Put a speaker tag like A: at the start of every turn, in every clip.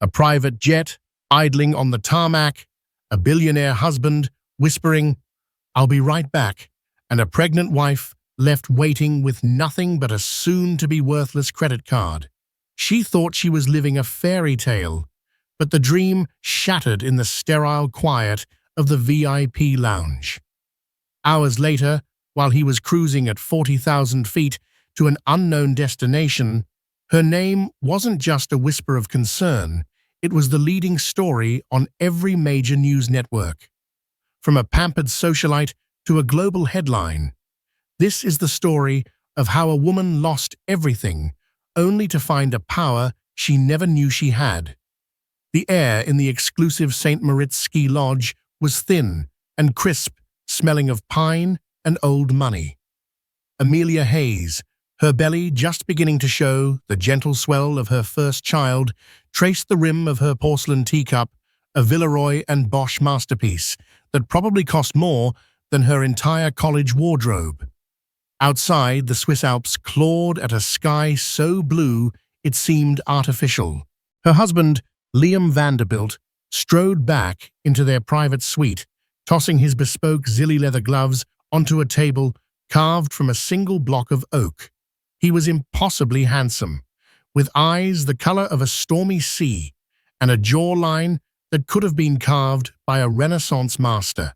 A: a private jet idling on the tarmac, a billionaire husband whispering, "I'll be right back," and a pregnant wife left waiting with nothing but a soon-to-be-worthless credit card. She thought she was living a fairy tale, but the dream shattered in the sterile quiet of the VIP lounge. Hours later, while he was cruising at 40,000 feet to an unknown destination, her name wasn't just a whisper of concern, it was the leading story on every major news network. From a pampered socialite to a global headline, this is the story of how a woman lost everything only to find a power she never knew she had. The air in the exclusive St. Moritz ski lodge was thin and crisp, smelling of pine and old money. Amelia Hayes, her belly just beginning to show the gentle swell of her first child, traced the rim of her porcelain teacup, a Villeroy and Bosch masterpiece that probably cost more than her entire college wardrobe. Outside, the Swiss Alps clawed at a sky so blue it seemed artificial. Her husband, Liam Vanderbilt, strode back into their private suite, tossing his bespoke Zilly leather gloves onto a table carved from a single block of oak. He was impossibly handsome, with eyes the color of a stormy sea and a jawline that could have been carved by a Renaissance master.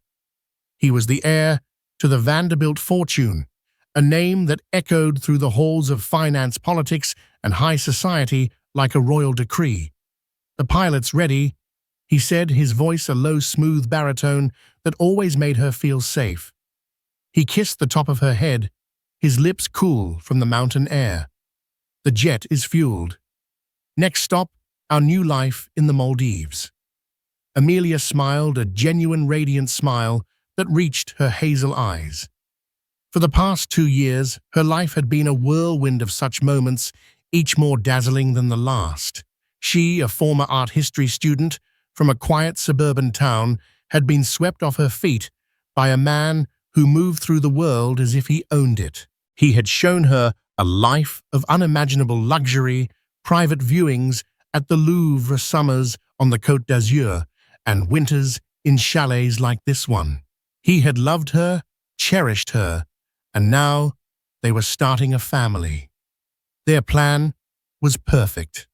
A: He was the heir to the Vanderbilt fortune, a name that echoed through the halls of finance, politics, and high society like a royal decree. "The pilot's ready," he said, his voice a low, smooth baritone that always made her feel safe. He kissed the top of her head, his lips cool from the mountain air. "The jet is fueled. Next stop, our new life in the Maldives." Amelia smiled, a genuine, radiant smile that reached her hazel eyes. For the past 2 years, her life had been a whirlwind of such moments, each more dazzling than the last. She, a former art history student from a quiet suburban town, had been swept off her feet by a man who moved through the world as if he owned it. He had shown her a life of unimaginable luxury, private viewings at the Louvre, summers on the Côte d'Azur, and winters in chalets like this one. He had loved her, cherished her, and now they were starting a family. Their plan was perfect.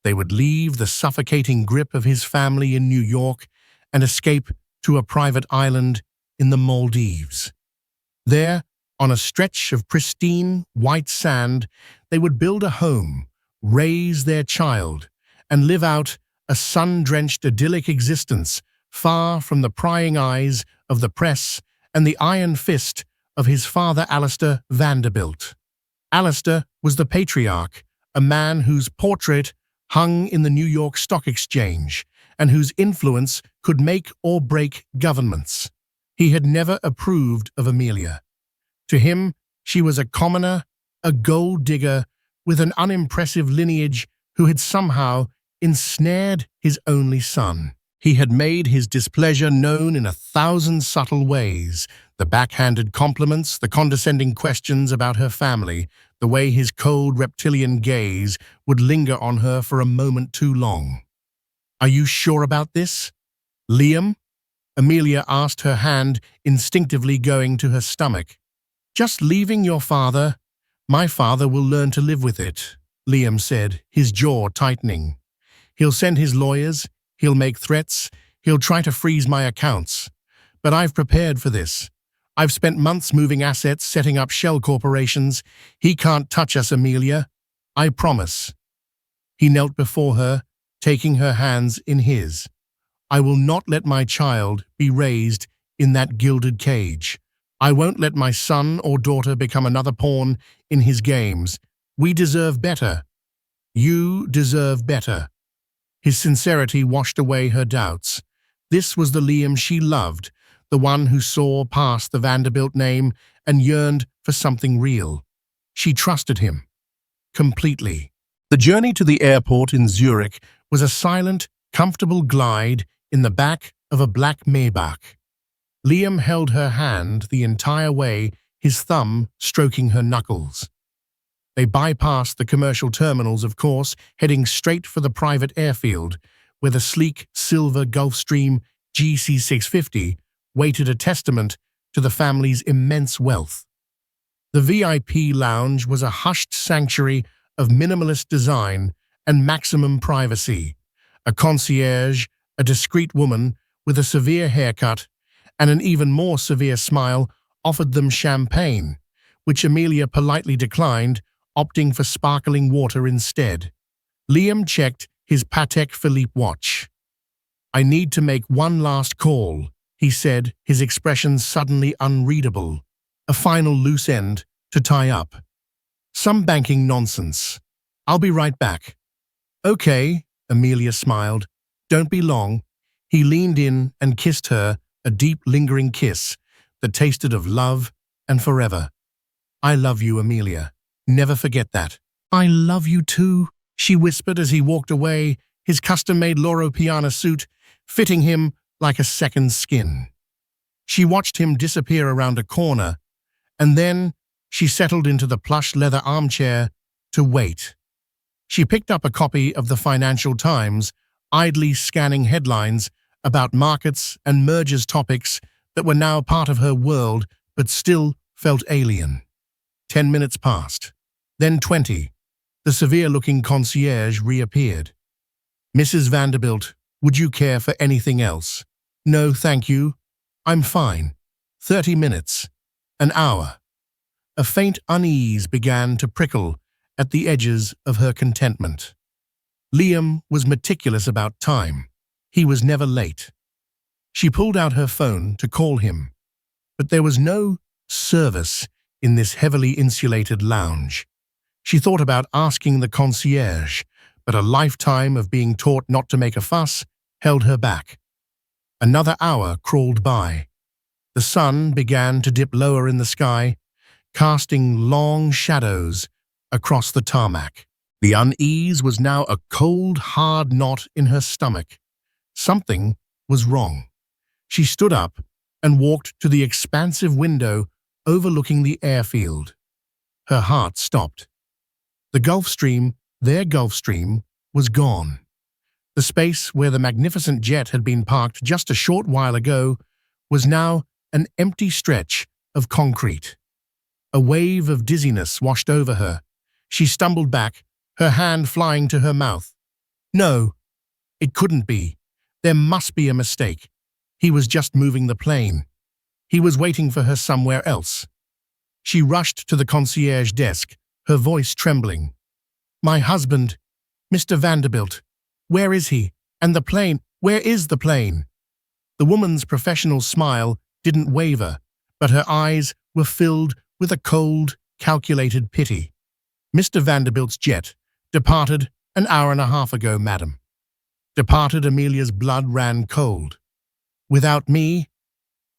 A: They would leave the suffocating grip of his family in New York and escape to a private island in the Maldives. There, on a stretch of pristine, white sand, they would build a home, raise their child, and live out a sun-drenched, idyllic existence far from the prying eyes of the press and the iron fist of his father, Alistair Vanderbilt. Alistair was the patriarch, a man whose portrait hung in the New York Stock Exchange and whose influence could make or break governments. He had never approved of Amelia. To him, she was a commoner, a gold digger with an unimpressive lineage who had somehow ensnared his only son. He had made his displeasure known in 1,000 subtle ways, the backhanded compliments, the condescending questions about her family, the way his cold reptilian gaze would linger on her for a moment too long. "Are you sure about this, Liam?" Amelia asked, her hand instinctively going to her stomach. "Just leaving your father? My father will learn to live with it," Liam said, his jaw tightening. "He'll send his lawyers, he'll make threats, he'll try to freeze my accounts. But I've prepared for this. I've spent months moving assets, setting up shell corporations. He can't touch us, Amelia. I promise." He knelt before her, taking her hands in his. "I will not let my child be raised in that gilded cage. I won't let my son or daughter become another pawn in his games. We deserve better. You deserve better." His sincerity washed away her doubts. This was the Liam she loved, the one who saw past the Vanderbilt name and yearned for something real. She trusted him completely. The journey to the airport in Zurich was a silent, comfortable glide in the back of a black Maybach. Liam held her hand the entire way, his thumb stroking her knuckles. They bypassed the commercial terminals, of course, heading straight for the private airfield, where the sleek silver Gulfstream GC650 waited, a testament to the family's immense wealth. The VIP lounge was a hushed sanctuary of minimalist design and maximum privacy. A concierge, a discreet woman with a severe haircut and an even more severe smile, offered them champagne, which Amelia politely declined, opting for sparkling water instead. Liam checked his Patek Philippe watch. "I need to make one last call," he said, his expression suddenly unreadable. "A final loose end to tie up. Some banking nonsense. I'll be right back." "Okay," Amelia smiled. "Don't be long." He leaned in and kissed her, a deep, lingering kiss that tasted of love and forever. "I love you, Amelia. Never forget that." "I love you too," she whispered as he walked away, his custom-made Loro Piana suit fitting him like a second skin. She watched him disappear around a corner, and then she settled into the plush leather armchair to wait. She picked up a copy of the Financial Times, idly scanning headlines about markets and mergers, topics that were now part of her world but still felt alien. 10 minutes passed. Then 20. The severe-looking concierge reappeared. "Mrs. Vanderbilt, would you care for anything else?" "No, thank you. I'm fine." 30 minutes. An hour. A faint unease began to prickle at the edges of her contentment. Liam was meticulous about time. He was never late. She pulled out her phone to call him, but there was no service in this heavily insulated lounge. She thought about asking the concierge, but a lifetime of being taught not to make a fuss held her back. Another hour crawled by. The sun began to dip lower in the sky, casting long shadows across the tarmac. The unease was now a cold, hard knot in her stomach. Something was wrong. She stood up and walked to the expansive window overlooking the airfield. Her heart stopped. The Gulfstream, their Gulfstream, was gone. The space where the magnificent jet had been parked just a short while ago was now an empty stretch of concrete. A wave of dizziness washed over her. She stumbled back, her hand flying to her mouth. No, it couldn't be. There must be a mistake. He was just moving the plane. He was waiting for her somewhere else. She rushed to the concierge desk, her voice trembling. "My husband, Mr. Vanderbilt. Where is he? And the plane? Where is the plane?" The woman's professional smile didn't waver, but her eyes were filled with a cold, calculated pity. "Mr. Vanderbilt's jet departed an hour and a half ago, madam." Departed? Amelia's blood ran cold. "Without me?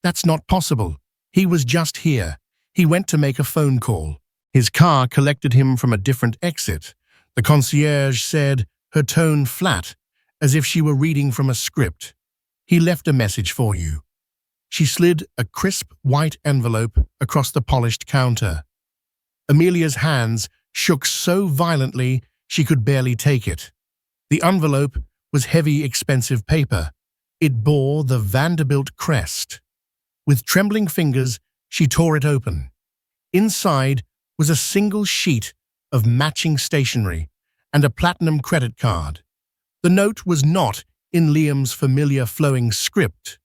A: That's not possible. He was just here. He went to make a phone call. His car collected him from a different exit," the concierge said, her tone flat, as if she were reading from a script. "He left a message for you." She slid a crisp white envelope across the polished counter. Amelia's hands shook so violently she could barely take it. The envelope was heavy, expensive paper. It bore the Vanderbilt crest. With trembling fingers, she tore it open. Inside was a single sheet of matching stationery and a platinum credit card. The note was not in Liam's familiar flowing script,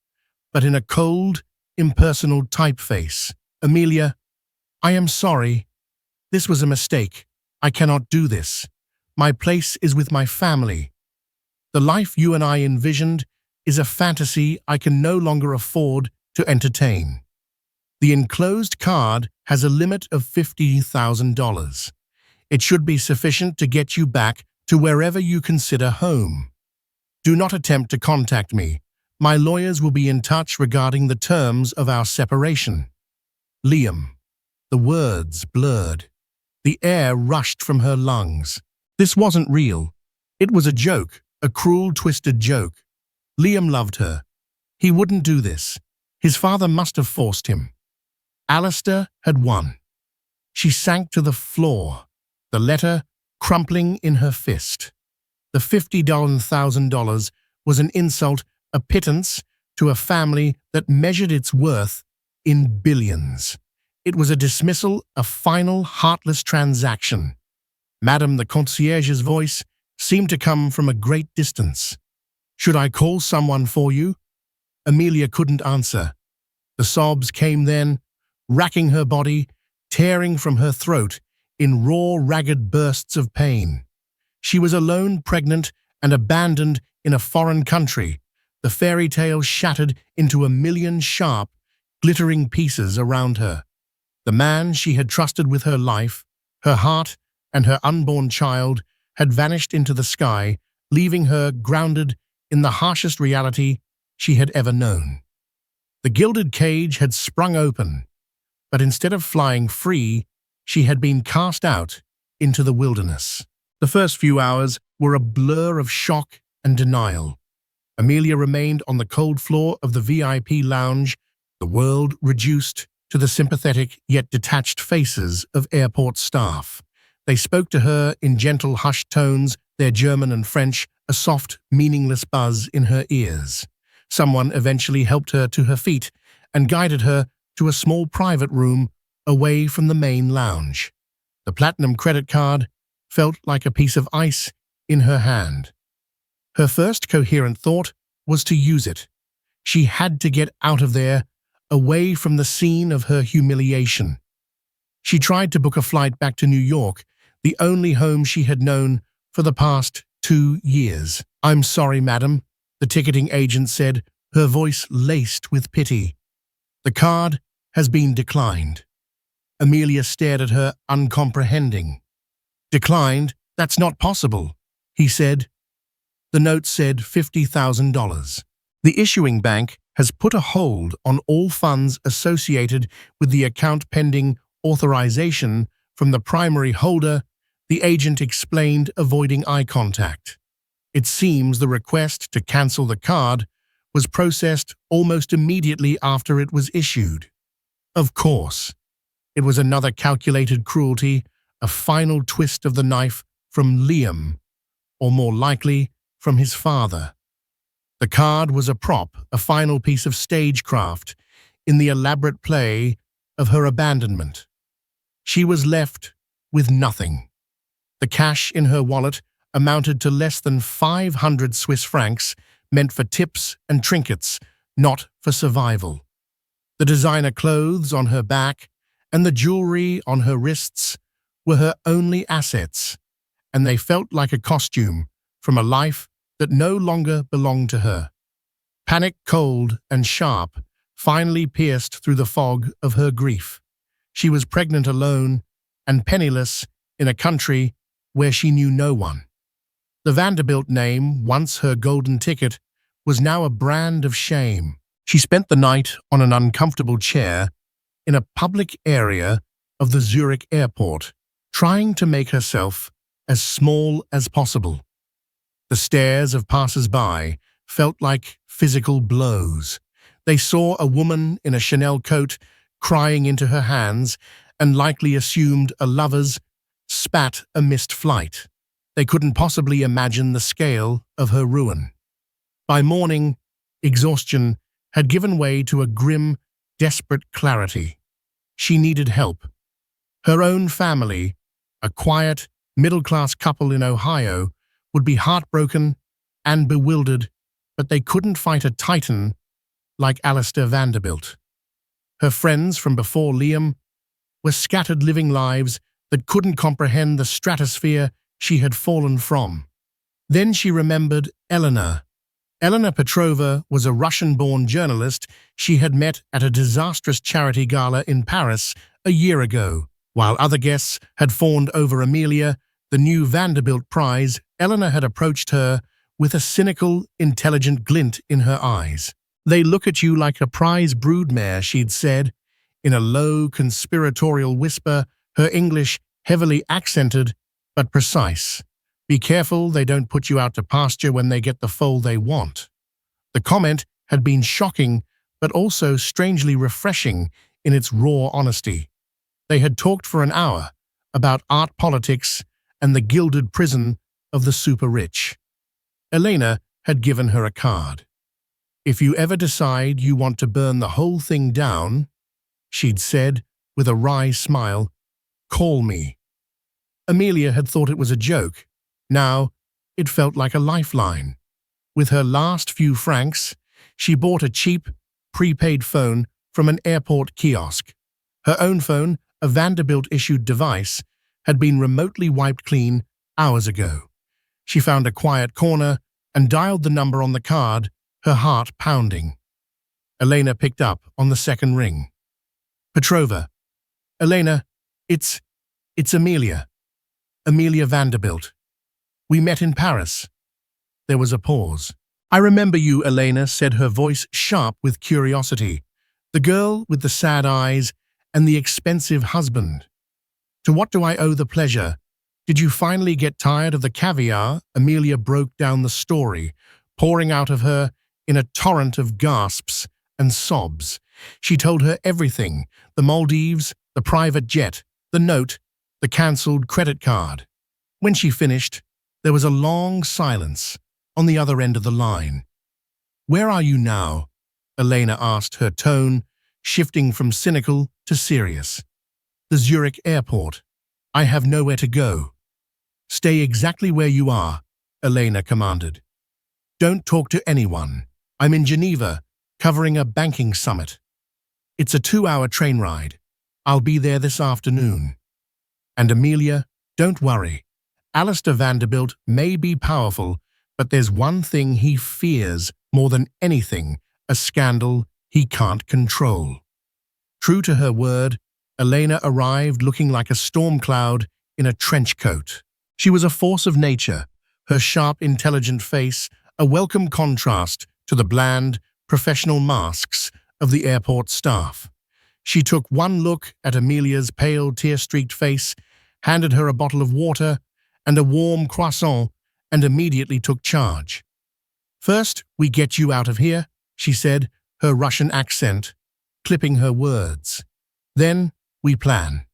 A: but in a cold, impersonal typeface. "Amelia, I am sorry. This was a mistake. I cannot do this. My place is with my family. The life you and I envisioned is a fantasy I can no longer afford to entertain. The enclosed card has a limit of $50,000. It should be sufficient to get you back to wherever you consider home. Do not attempt to contact me. My lawyers will be in touch regarding the terms of our separation." Liam. The words blurred. The air rushed from her lungs. This wasn't real. It was a joke, a cruel, twisted joke. Liam loved her. He wouldn't do this. His father must have forced him. Alistair had won. She sank to the floor. the letter crumpling in her fist. The $50,000 was an insult, a pittance to a family that measured its worth in billions. It was a dismissal, a final, heartless transaction. Madame, the concierge's voice seemed to come from a great distance. "Should I call someone for you?" Amelia couldn't answer. The sobs came then, racking her body, tearing from her throat in raw, ragged bursts of pain. She was alone, pregnant, and abandoned in a foreign country, the fairy tale shattered into a million sharp, glittering pieces around her. The man she had trusted with her life, her heart, and her unborn child had vanished into the sky, leaving her grounded in the harshest reality she had ever known. The gilded cage had sprung open, but instead of flying free, she had been cast out into the wilderness. The first few hours were a blur of shock and denial. Amelia remained on the cold floor of the VIP lounge, the world reduced to the sympathetic yet detached faces of airport staff. They spoke to her in gentle, hushed tones, their German and French, a soft, meaningless buzz in her ears. Someone eventually helped her to her feet and guided her to a small private room away from the main lounge. The platinum credit card felt like a piece of ice in her hand. Her first coherent thought was to use it. She had to get out of there, away from the scene of her humiliation. She tried to book a flight back to New York, the only home she had known for the past 2 years. "I'm sorry, madam," the ticketing agent said, her voice laced with pity. "The card has been declined." Amelia stared at her, uncomprehending. "Declined? That's not possible," he said. The note said $50,000. "The issuing bank has put a hold on all funds associated with the account pending authorization from the primary holder," the agent explained, avoiding eye contact. It seems the request to cancel the card was processed almost immediately after it was issued. Of course, it was another calculated cruelty, a final twist of the knife from Liam, or more likely, from his father. The card was a prop, a final piece of stagecraft in the elaborate play of her abandonment. She was left with nothing. The cash in her wallet amounted to less than 500 Swiss francs, meant for tips and trinkets, not for survival. The designer clothes on her back and the jewelry on her wrists were her only assets, and they felt like a costume from a life that no longer belonged to her. Panic, cold and sharp, finally pierced through the fog of her grief. She was pregnant alone and penniless in a country where she knew no one. The Vanderbilt name, once her golden ticket, was now a brand of shame. She spent the night on an uncomfortable chair in a public area of the Zurich airport, trying to make herself as small as possible. The stares of passers-by felt like physical blows. They saw a woman in a Chanel coat crying into her hands and likely assumed a lover's spat a missed flight. They couldn't possibly imagine the scale of her ruin. By morning, exhaustion had given way to a grim, desperate clarity. She needed help. Her own family, a quiet, middle-class couple in Ohio, would be heartbroken and bewildered, but they couldn't fight a titan like Alistair Vanderbilt. Her friends from before Liam were scattered, living lives that couldn't comprehend the stratosphere she had fallen from. Then she remembered Eleanor. Elena Petrova was a Russian-born journalist she had met at a disastrous charity gala in Paris a year ago. While other guests had fawned over Amelia, the new Vanderbilt Prize, Eleanor had approached her with a cynical, intelligent glint in her eyes. "They look at you like a prize broodmare," she'd said, in a low, conspiratorial whisper, her English heavily accented but precise. "Be careful they don't put you out to pasture when they get the foal they want." The comment had been shocking, but also strangely refreshing in its raw honesty. They had talked for an hour, about art politics and the gilded prison of the super-rich. Elena had given her a card. "If you ever decide you want to burn the whole thing down," she'd said with a wry smile, "call me." Amelia had thought it was a joke. Now, it felt like a lifeline. With her last few francs, she bought a cheap, prepaid phone from an airport kiosk. Her own phone, a Vanderbilt-issued device, had been remotely wiped clean hours ago. She found a quiet corner and dialed the number on the card, her heart pounding. Elena picked up on the second ring. "Petrova. Elena, it's Amelia. Amelia Vanderbilt. We met in Paris." There was a pause. "I remember you," Elena said, her voice sharp with curiosity. "The girl with the sad eyes and the expensive husband. To what do I owe the pleasure? Did you finally get tired of the caviar?" Amelia broke down the story, pouring out of her in a torrent of gasps and sobs. She told her everything: the Maldives, the private jet, the note, the cancelled credit card. When she finished, there was a long silence on the other end of the line. "Where are you now?" Elena asked, her tone shifting from cynical to serious. "The Zurich airport. I have nowhere to go." "Stay exactly where you are," Elena commanded. "Don't talk to anyone. I'm in Geneva, covering a banking summit. It's a 2-hour train ride. I'll be there this afternoon. And Amelia, don't worry. Alistair Vanderbilt may be powerful, but there's one thing he fears more than anything: a scandal he can't control." True to her word, Elena arrived looking like a storm cloud in a trench coat. She was a force of nature, her sharp, intelligent face a welcome contrast to the bland, professional masks of the airport staff. She took one look at Amelia's pale, tear-streaked face, handed her a bottle of water and a warm croissant, and immediately took charge. "First, we get you out of here," she said, her Russian accent clipping her words. "Then, we plan."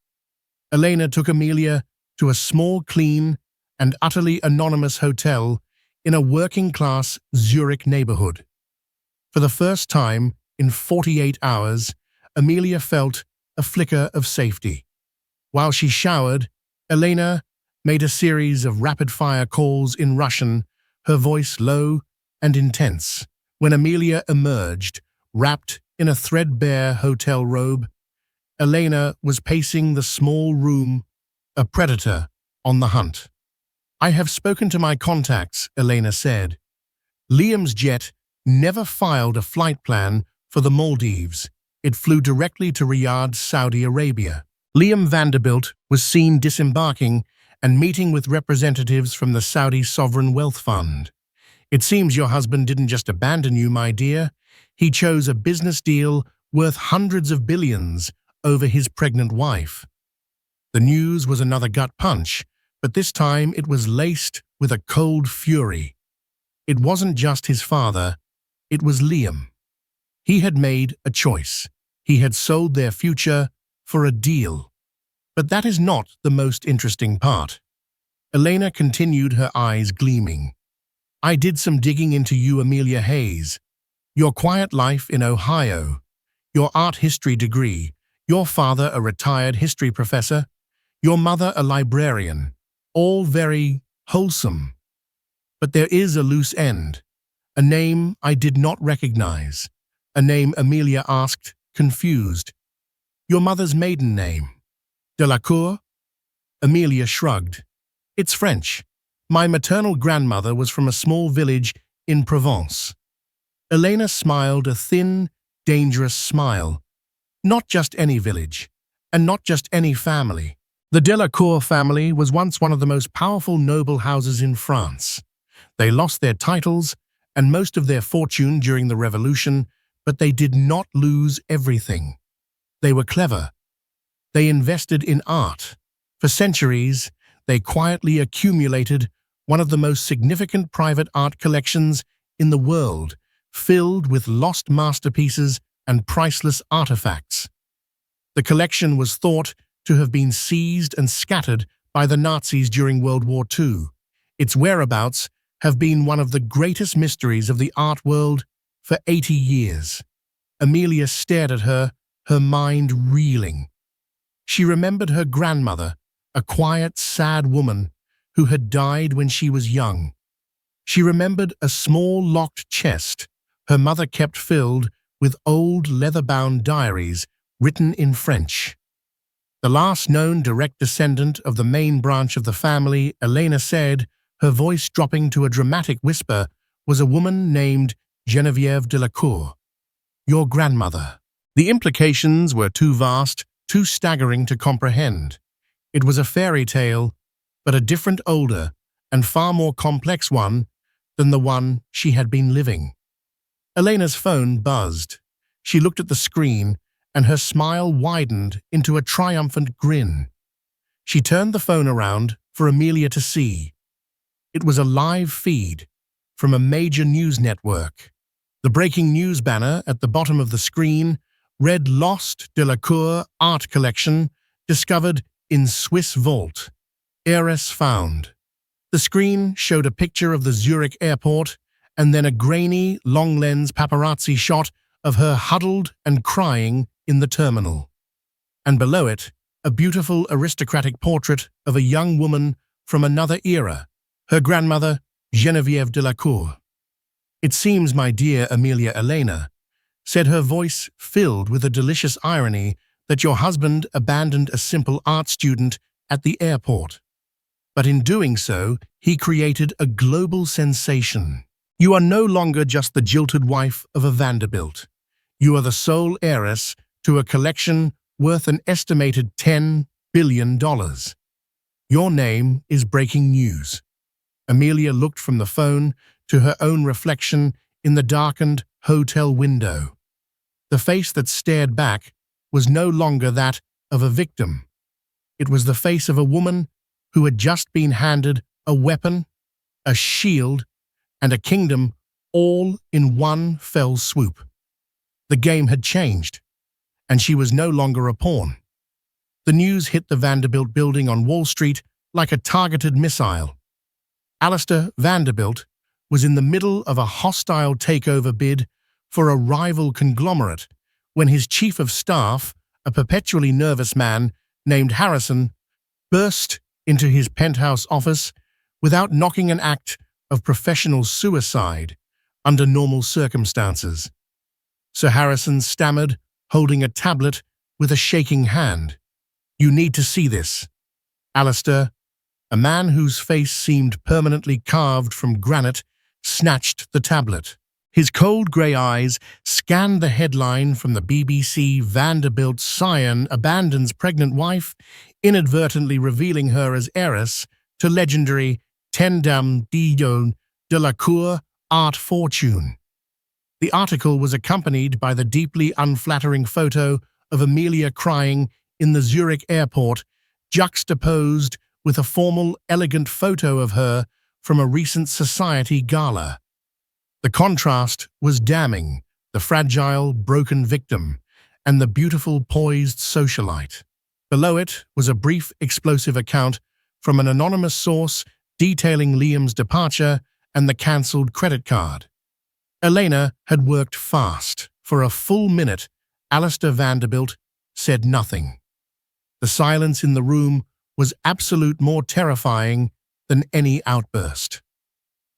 A: Elena took Amelia to a small, clean, and utterly anonymous hotel in a working-class Zurich neighborhood. For the first time in 48 hours, Amelia felt a flicker of safety. While she showered, Elena made a series of rapid-fire calls in Russian, her voice low and intense. When Amelia emerged, wrapped in a threadbare hotel robe, Elena was pacing the small room, a predator on the hunt. "I have spoken to my contacts," Elena said. "Liam's jet never filed a flight plan for the Maldives. It flew directly to Riyadh, Saudi Arabia. Liam Vanderbilt was seen disembarking and meeting with representatives from the Saudi Sovereign Wealth Fund. It seems your husband didn't just abandon you, my dear. He chose a business deal worth hundreds of billions over his pregnant wife." The news was another gut punch, but this time it was laced with a cold fury. It wasn't just his father, it was Liam. He had made a choice. He had sold their future for a deal. But that is not the most interesting part. Elena continued, her eyes gleaming. "I did some digging into you, Amelia Hayes. Your quiet life in Ohio, your art history degree, your father a retired history professor, your mother a librarian, all very wholesome. But there is a loose end, a name I did not recognize, a name," Amelia asked, confused. "Your mother's maiden name. Delacour?" Amelia shrugged. "It's French. My maternal grandmother was from a small village in Provence." Elena smiled, a thin, dangerous smile. "Not just any village, and not just any family. The Delacour family was once one of the most powerful noble houses in France. They lost their titles and most of their fortune during the Revolution, but they did not lose everything. They were clever. They invested in art. For centuries, they quietly accumulated one of the most significant private art collections in the world, filled with lost masterpieces and priceless artifacts. The collection was thought to have been seized and scattered by the Nazis during World War II. Its whereabouts have been one of the greatest mysteries of the art world for 80 years. Amelia stared at her mind reeling. She remembered her grandmother, a quiet, sad woman who had died when she was young. She remembered a small locked chest her mother kept filled with old leather-bound diaries written in French. The last known direct descendant of the main branch of the family, Elena said, her voice dropping to a dramatic whisper, was a woman named Geneviève Delacour. Your grandmother. The implications were too vast, too staggering to comprehend. It was a fairy tale, but a different, older, and far more complex one than the one she had been living. Elena's phone buzzed. She looked at the screen, and her smile widened into a triumphant grin. She turned the phone around for Amelia to see. It was a live feed from a major news network. The breaking news banner at the bottom of the screen read Lost Delacour Art Collection discovered in Swiss vault. Heiress found. The screen showed a picture of the Zurich airport and then a grainy, long-lens paparazzi shot of her huddled and crying in the terminal. And below it, a beautiful aristocratic portrait of a young woman from another era, her grandmother, Geneviève Delacour. It seems, my dear Amelia Elena, said her voice filled with a delicious irony, that your husband abandoned a simple art student at the airport. But in doing so, he created a global sensation. You are no longer just the jilted wife of a Vanderbilt. You are the sole heiress to a collection worth an estimated $10 billion. Your name is breaking news. Amelia looked from the phone to her own reflection in the darkened hotel window. The face that stared back was no longer that of a victim. It was the face of a woman who had just been handed a weapon, a shield, and a kingdom all in one fell swoop. The game had changed, and she was no longer a pawn. The news hit the Vanderbilt building on Wall Street like a targeted missile. Alistair Vanderbilt was in the middle of a hostile takeover bid for a rival conglomerate when his chief of staff, a perpetually nervous man named Harrison, burst into his penthouse office without knocking, an act of professional suicide under normal circumstances. Sir Harrison stammered, holding a tablet with a shaking hand. You need to see this. Alistair, a man whose face seemed permanently carved from granite, snatched the tablet. His cold grey eyes scanned the headline from the BBC. Vanderbilt scion abandons pregnant wife, inadvertently revealing her as heiress to legendary Tendam Dion Delacour art fortune. The article was accompanied by the deeply unflattering photo of Amelia crying in the Zurich airport, juxtaposed with a formal, elegant photo of her from a recent society gala. The contrast was damning, the fragile, broken victim, and the beautiful, poised socialite. Below it was a brief, explosive account from an anonymous source detailing Liam's departure and the cancelled credit card. Elena had worked fast. For a full minute, Alistair Vanderbilt said nothing. The silence in the room was absolute, more terrifying than any outburst.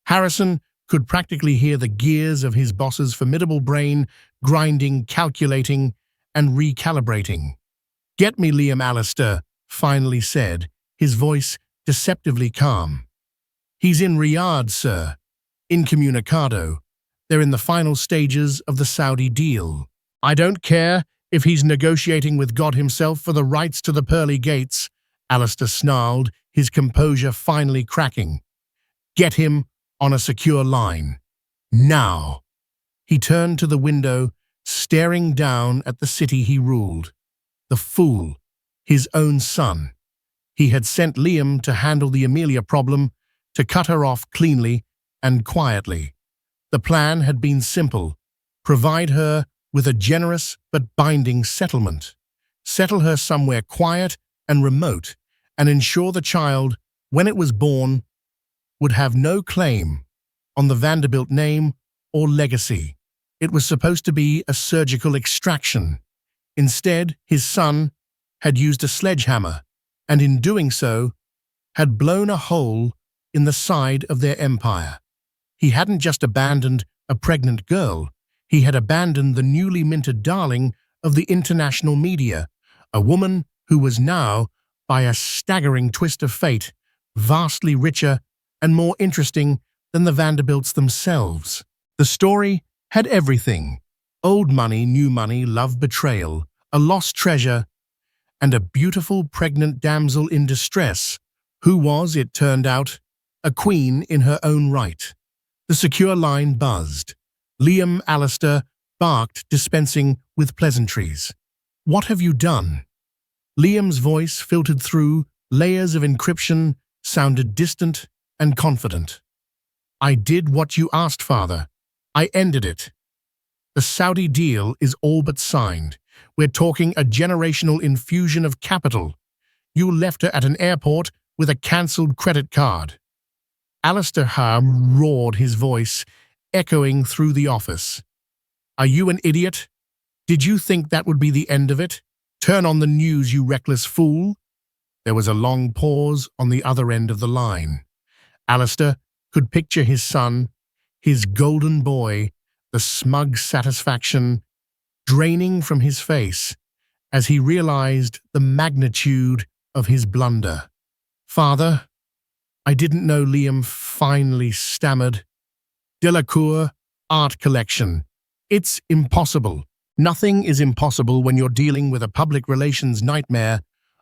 A: Harrison could practically hear the gears of his boss's formidable brain grinding, calculating, and recalibrating. Get me Liam, Alistair finally said, his voice deceptively calm. He's in Riyadh, sir. Incommunicado. They're in the final stages of the Saudi deal. I don't care if he's negotiating with God himself for the rights to the pearly gates, Alistair snarled, his composure finally cracking. Get him on a secure line. Now. He turned to the window, staring down at the city he ruled. The fool, his own son. He had sent Liam to handle the Amelia problem, to cut her off cleanly and quietly. The plan had been simple: provide her with a generous but binding settlement. Settle her somewhere quiet and remote and ensure the child, when it was born, would have no claim on the Vanderbilt name or legacy. It was supposed to be a surgical extraction. Instead, his son had used a sledgehammer, and in doing so, had blown a hole in the side of their empire. He hadn't just abandoned a pregnant girl, he had abandoned the newly minted darling of the international media, a woman who was now, by a staggering twist of fate, vastly richer and more interesting than the Vanderbilts themselves. The story had everything: old money, new money, love, betrayal, a lost treasure, and a beautiful pregnant damsel in distress, who was, it turned out, a queen in her own right. The secure line buzzed. Liam Allister barked, dispensing with pleasantries. "What have you done?" Liam's voice, filtered through layers of encryption, sounded distant and confident. "I did what you asked, Father. I ended it. The Saudi deal is all but signed. We're talking a generational infusion of capital. You left her at an airport with a cancelled credit card." Alistair Harm roared, his voice echoing through the office. "Are you an idiot? Did you think that would be the end of it? Turn on the news, you reckless fool." There was a long pause on the other end of the line. Alistair could picture his son, his golden boy, the smug satisfaction draining from his face as he realized the magnitude of his blunder. "Father, I didn't know," Liam finally stammered. "Delacour art collection. It's impossible." "Nothing is impossible when you're dealing with a public relations nightmare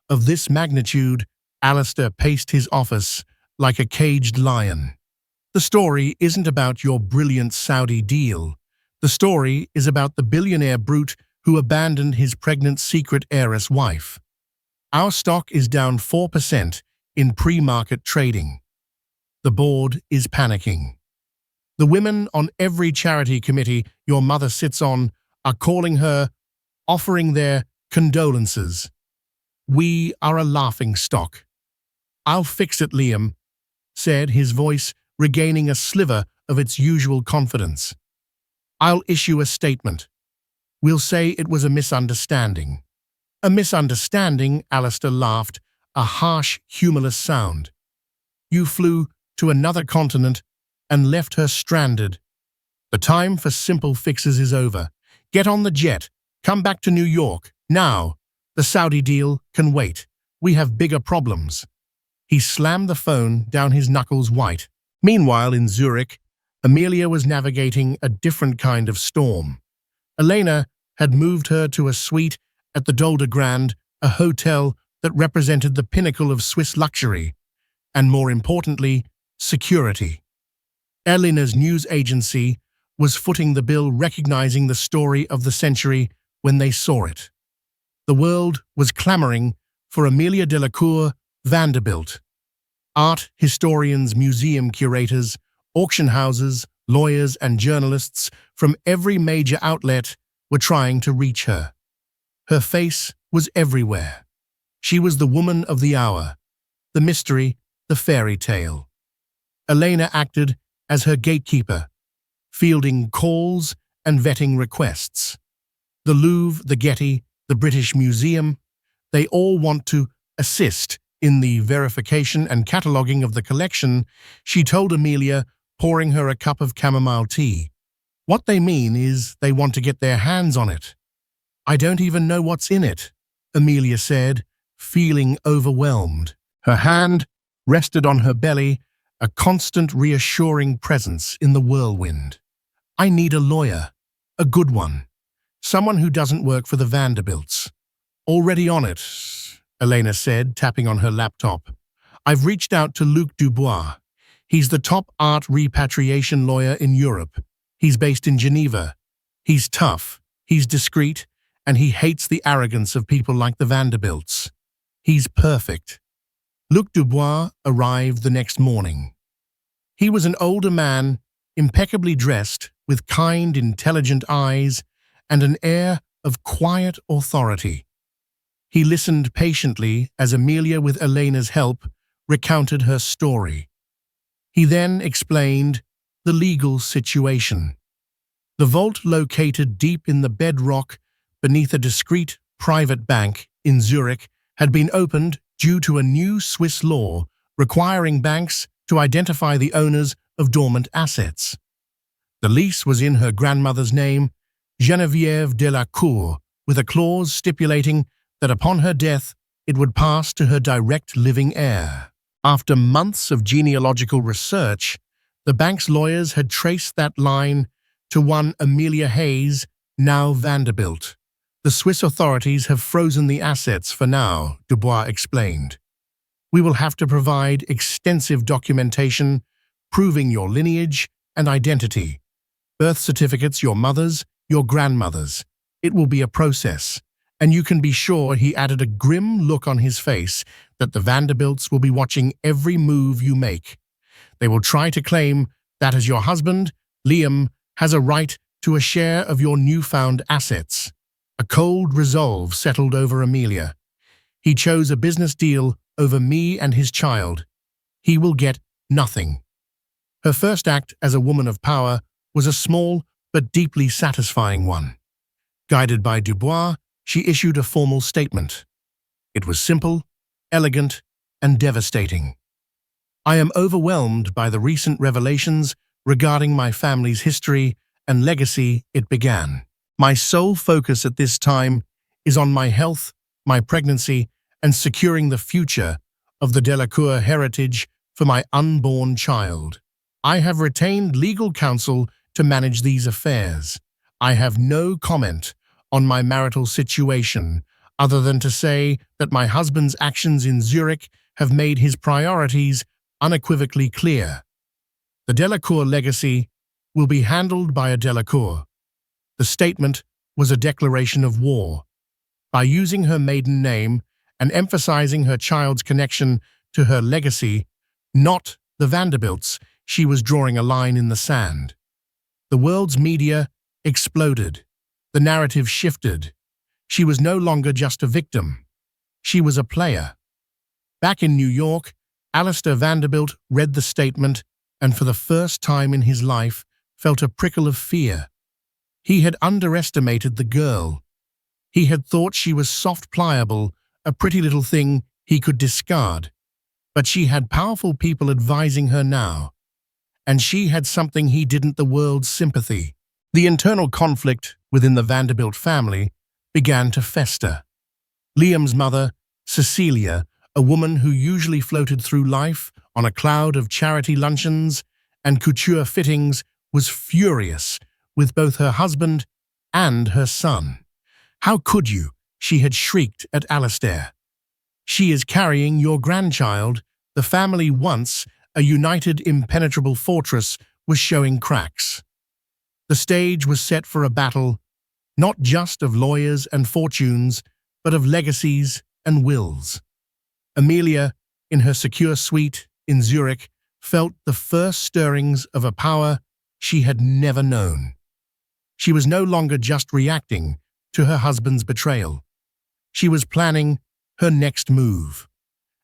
A: of this magnitude." Alistair paced his office like a caged lion. "The story isn't about your brilliant Saudi deal. The story is about the billionaire brute who abandoned his pregnant secret heiress wife. Our stock is down 4% in pre-market trading. The board is panicking. The women on every charity committee your mother sits on are calling her, offering their condolences. We are a laughing stock." "I'll fix it," Liam said, his voice regaining a sliver of its usual confidence. "I'll issue a statement. We'll say it was a misunderstanding." "A misunderstanding?" Alistair laughed, a harsh, humorless sound. "You flew to another continent and left her stranded. The time for simple fixes is over. Get on the jet. Come back to New York. Now. The Saudi deal can wait. We have bigger problems." He slammed the phone down, his knuckles white. Meanwhile, in Zurich, Amelia was navigating a different kind of storm. Elena had moved her to a suite at the Dolder Grand, a hotel that represented the pinnacle of Swiss luxury, and more importantly, security. Elena's news agency was footing the bill, recognizing the story of the century when they saw it. The world was clamoring for Amelia Delacour Vanderbilt. Art historians, museum curators, auction houses, lawyers, and journalists from every major outlet were trying to reach her. Her face was everywhere. She was the woman of the hour, the mystery, the fairy tale. Elena acted as her gatekeeper, fielding calls and vetting requests. The Louvre, the Getty, the British Museum, they all want to assist in the verification and cataloguing of the collection, she told Amelia, pouring her a cup of chamomile tea. "What they mean is they want to get their hands on it." "I don't even know what's in it," Amelia said, feeling overwhelmed. Her hand rested on her belly, a constant reassuring presence in the whirlwind. "I need a lawyer, a good one, someone who doesn't work for the Vanderbilts." "Already on it," Elena said, tapping on her laptop. "I've reached out to Luc Dubois. He's the top art repatriation lawyer in Europe. He's based in Geneva. He's tough, he's discreet, and he hates the arrogance of people like the Vanderbilts. He's perfect." Luc Dubois arrived the next morning. He was an older man, impeccably dressed, with kind, intelligent eyes and an air of quiet authority. He listened patiently as Amelia, with Elena's help, recounted her story. He then explained the legal situation. The vault, located deep in the bedrock beneath a discreet private bank in Zurich, had been opened due to a new Swiss law requiring banks to identify the owners of dormant assets. The lease was in her grandmother's name, Geneviève Delacour, with a clause stipulating that upon her death it would pass to her direct living heir. After months of genealogical research, the bank's lawyers had traced that line to one Amelia Hayes, now Vanderbilt. The Swiss authorities have frozen the assets for now, Dubois explained. We will have to provide extensive documentation proving your lineage and identity. Birth certificates, your mother's, your grandmother's. It will be a process, and you can be sure, he added, a grim look on his face, that the Vanderbilts will be watching every move you make. They will try to claim that as your husband, Liam has a right to a share of your newfound assets. A cold resolve settled over Amelia. He chose a business deal over me and his child. He will get nothing. Her first act as a woman of power was a small but deeply satisfying one. Guided by Dubois, she issued a formal statement. It was simple, elegant, and devastating. I am overwhelmed by the recent revelations regarding my family's history and legacy, it began. My sole focus at this time is on my health, my pregnancy, and securing the future of the Delacour heritage for my unborn child. I have retained legal counsel to manage these affairs. I have no comment on my marital situation, other than to say that my husband's actions in Zurich have made his priorities unequivocally clear. The Delacour legacy will be handled by a Delacour. The statement was a declaration of war. By using her maiden name and emphasizing her child's connection to her legacy, not the Vanderbilts, she was drawing a line in the sand. The world's media exploded. The narrative shifted. She was no longer just a victim. She was a player. Back in New York, Alistair Vanderbilt read the statement and for the first time in his life felt a prickle of fear. He had underestimated the girl. He had thought she was soft, pliable, a pretty little thing he could discard. But she had powerful people advising her now. And she had something he didn't: the world's sympathy. The internal conflict within the Vanderbilt family began to fester. Liam's mother, Cecilia, a woman who usually floated through life on a cloud of charity luncheons and couture fittings, was furious with both her husband and her son. "How could you?" she had shrieked at Alistair. "She is carrying your grandchild." The family, once a united, impenetrable fortress, was showing cracks. The stage was set for a battle, not just of lawyers and fortunes, but of legacies and wills. Amelia, in her secure suite in Zurich, felt the first stirrings of a power she had never known. She was no longer just reacting to her husband's betrayal. She was planning her next move,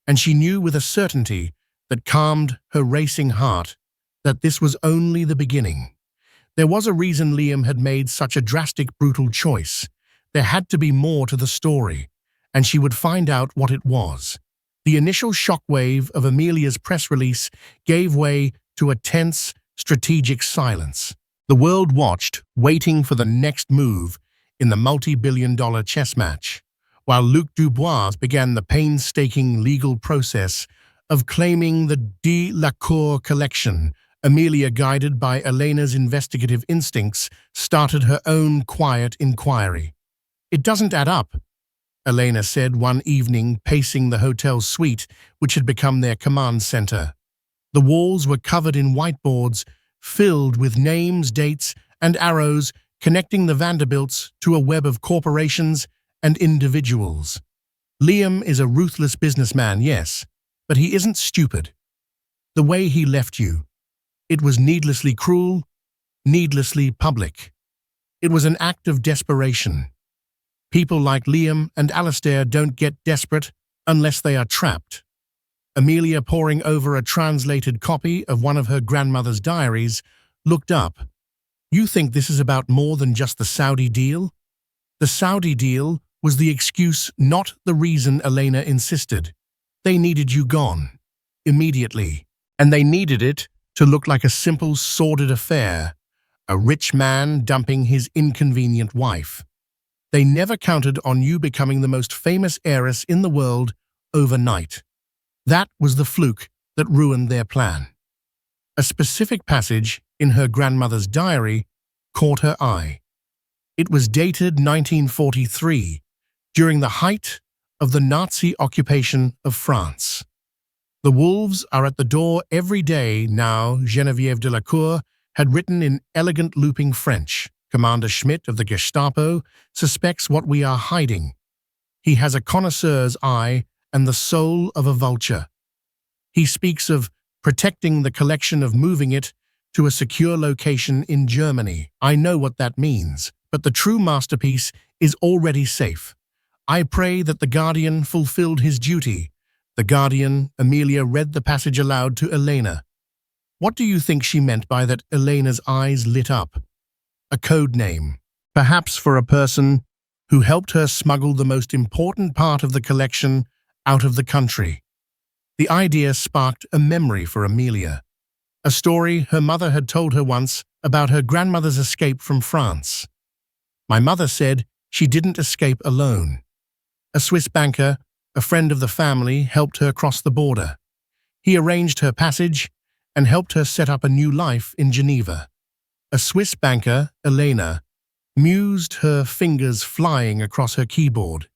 A: and she knew with a certainty that calmed her racing heart that this was only the beginning. There was a reason Liam had made such a drastic, brutal choice. There had to be more to the story, and she would find out what it was. The initial shockwave of Amelia's press release gave way to a tense, strategic silence. The world watched, waiting for the next move in the multi-billion-dollar chess match, while Luc Dubois began the painstaking legal process of claiming the Delacour collection. Amelia, guided by Elena's investigative instincts, started her own quiet inquiry. "It doesn't add up," Elena said one evening, pacing the hotel suite, which had become their command center. The walls were covered in whiteboards, filled with names, dates, and arrows connecting the Vanderbilts to a web of corporations and individuals. "Liam is a ruthless businessman, yes, but he isn't stupid. The way he left you, it was needlessly cruel, needlessly public. It was an act of desperation. People like Liam and Alistair don't get desperate unless they are trapped. Amelia, poring over a translated copy of one of her grandmother's diaries, looked up. You think this is about more than just the Saudi deal? The Saudi deal was the excuse, not the reason, Elena insisted. They needed you gone. Immediately. And they needed it to look like a simple, sordid affair. A rich man dumping his inconvenient wife. They never counted on you becoming the most famous heiress in the world overnight. That was the fluke that ruined their plan. A specific passage in her grandmother's diary caught her eye. It was dated 1943, during the height of the Nazi occupation of France. The wolves are at the door every day now, Geneviève Delacour had written in elegant looping French. Commander Schmidt of the Gestapo suspects what we are hiding. He has a connoisseur's eye and the soul of a vulture. He speaks of protecting the collection, of moving it to a secure location in Germany. I know what that means, but the true masterpiece is already safe. I pray that the Guardian fulfilled his duty. The Guardian, Amelia read the passage aloud to Elena. What do you think she meant by that? Elena's eyes lit up. A code name, perhaps for a person who helped her smuggle the most important part of the collection out of the country. The idea sparked a memory for Amelia. A story her mother had told her once about her grandmother's escape from France. My mother said she didn't escape alone. A Swiss banker, a friend of the family, helped her cross the border. He arranged her passage and helped her set up a new life in Geneva. A Swiss banker, Elena, mused, her fingers flying across her keyboard.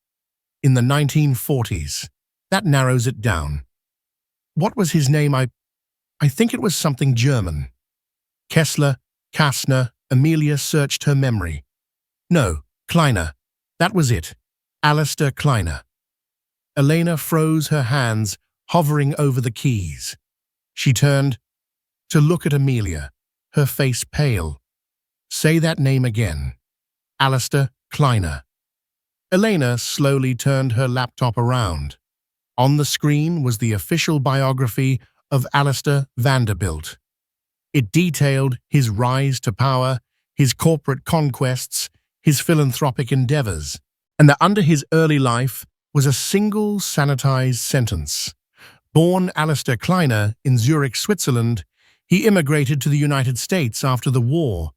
A: In the 1940s. That narrows it down. What was his name? I think it was something German. Kessler, Kastner. Amelia searched her memory. No, Kleiner. That was it. Alistair Kleiner. Elena froze, her hands hovering over the keys. She turned to look at Amelia, her face pale. Say that name again. Alistair Kleiner. Elena slowly turned her laptop around. On the screen was the official biography of Alistair Vanderbilt. It detailed his rise to power, his corporate conquests, his philanthropic endeavors, and that under his early life was a single sanitized sentence. Born Alistair Kleiner in Zurich, Switzerland, he immigrated to the United States after the war,